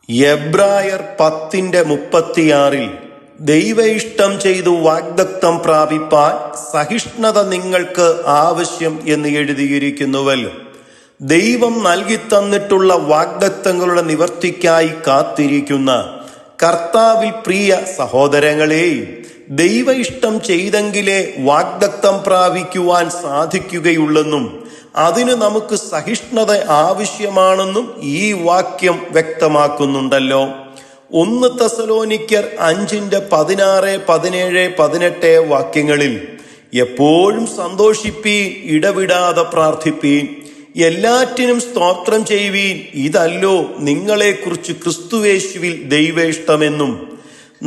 എബ്രായർ 10:36 ദൈവ ഇഷ്ടം ചെയ്തു വാഗ്ദത്തം പ്രാപിപ്പാൻ സഹിഷ്ണുത നിങ്ങൾക്ക് ആവശ്യം എന്ന് എഴുതിയിരിക്കുന്നുവല്ലോ. ദൈവം നൽകി തന്നിട്ടുള്ള വാഗ്ദത്തങ്ങളുടെ നിവർത്തിക്കായി കാത്തിരിക്കുന്ന കർത്താവിൽ പ്രിയ സഹോദരങ്ങളെ, ദൈവ ഇഷ്ടം ചെയ്തെങ്കിലേ വാഗ്ദത്തം പ്രാപിക്കുവാൻ സാധിക്കുകയുള്ളെന്നും അതിന് നമുക്ക് സഹിഷ്ണുത ആവശ്യമാണെന്നും ഈ വാക്യം വ്യക്തമാക്കുന്നുണ്ടല്ലോ. 1 തെസ്സലോനിക്കർ 5:16, 17, 18 വാക്യങ്ങളിൽ എപ്പോഴും സന്തോഷിപ്പീൻ, ഇടവിടാതെ പ്രാർത്ഥിപ്പീൻ, എല്ലാറ്റിനും സ്തോത്രം ചെയ്യുവീൻ, ഇതല്ലോ നിങ്ങളെക്കുറിച്ച് ക്രിസ്തുയേശുവിൽ ദൈവേഷ്ടമെന്നും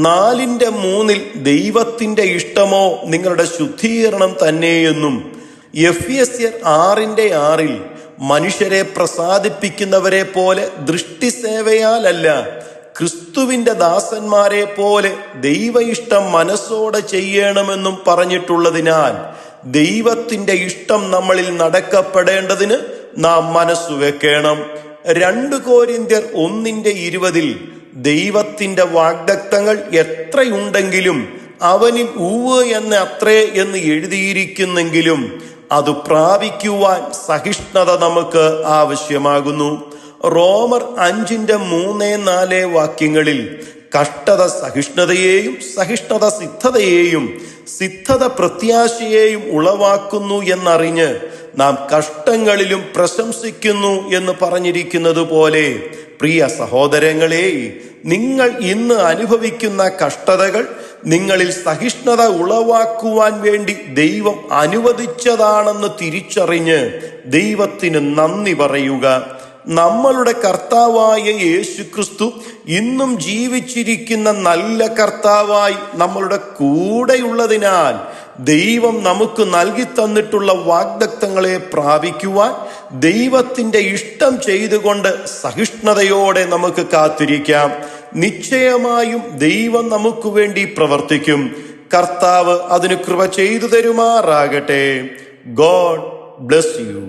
4:3 ദൈവത്തിന്റെ ഇഷ്ടമോ നിങ്ങളുടെ ശുദ്ധീകരണം തന്നെയെന്നും എഫെസ്യർ 6:6 മനുഷ്യരെ പ്രസാദിപ്പിക്കുന്നവരെ പോലെ ദൃഷ്ടിസേവയാലല്ല, ക്രിസ്തുവിന്റെ ദാസന്മാരെ പോലെ ദൈവ ഇഷ്ടം മനസ്സോടെ ചെയ്യണമെന്നും പറഞ്ഞിട്ടുള്ളതിനാൽ ദൈവത്തിന്റെ ഇഷ്ടം നമ്മളിൽ നടക്കപ്പെടേണ്ടതിന് നാം മനസ്സുവെക്കണം. 2 കൊരിന്ത്യർ 1:20 ദൈവത്തിന്റെ വാഗ്ദത്തങ്ങൾ എത്രയുണ്ടെങ്കിലും അവനിൽ ഉവ്വ് എന്ന് അത്രേ എന്ന് എഴുതിയിരിക്കുന്നെങ്കിലും അത് പ്രാപിക്കുവാൻ സഹിഷ്ണുത നമുക്ക് ആവശ്യമാകുന്നു. റോമർ 5:3-4 വാക്യങ്ങളിൽ കഷ്ടത സഹിഷ്ണുതയെയും സഹിഷ്ണുത സിദ്ധതയെയും സിദ്ധത പ്രത്യാശയെയും ഉളവാക്കുന്നു എന്നറിഞ്ഞ് നാം കഷ്ടങ്ങളിലും പ്രശംസിക്കുന്നു എന്ന് പറഞ്ഞിരിക്കുന്നത് പോലെ, പ്രിയ സഹോദരങ്ങളെ, നിങ്ങൾ ഇന്ന് അനുഭവിക്കുന്ന കഷ്ടതകൾ നിങ്ങളിൽ സഹിഷ്ണുത ഉളവാക്കുവാൻ വേണ്ടി ദൈവം അനുവദിച്ചതാണെന്ന് തിരിച്ചറിഞ്ഞ് ദൈവത്തിന് നന്ദി പറയുക. നമ്മളുടെ കർത്താവായ യേശുക്രിസ്തു ഇന്നും ജീവിച്ചിരിക്കുന്ന നല്ല കർത്താവായി നമ്മളുടെ കൂടെയുള്ളതിനാൽ ദൈവം നമുക്ക് നൽകി തന്നിട്ടുള്ള വാഗ്ദത്തങ്ങളെ പ്രാപിക്കുവാൻ ദൈവത്തിന്റെ ഇഷ്ടം ചെയ്തുകൊണ്ട് സഹിഷ്ണുതയോടെ നമുക്ക് കാത്തിരിക്കാം. നിശ്ചയമായും ദൈവം നമുക്ക് വേണ്ടി പ്രവർത്തിക്കും. കർത്താവ് അതിന് കൃപ ചെയ്തു തരുമാറാകട്ടെ. God bless you.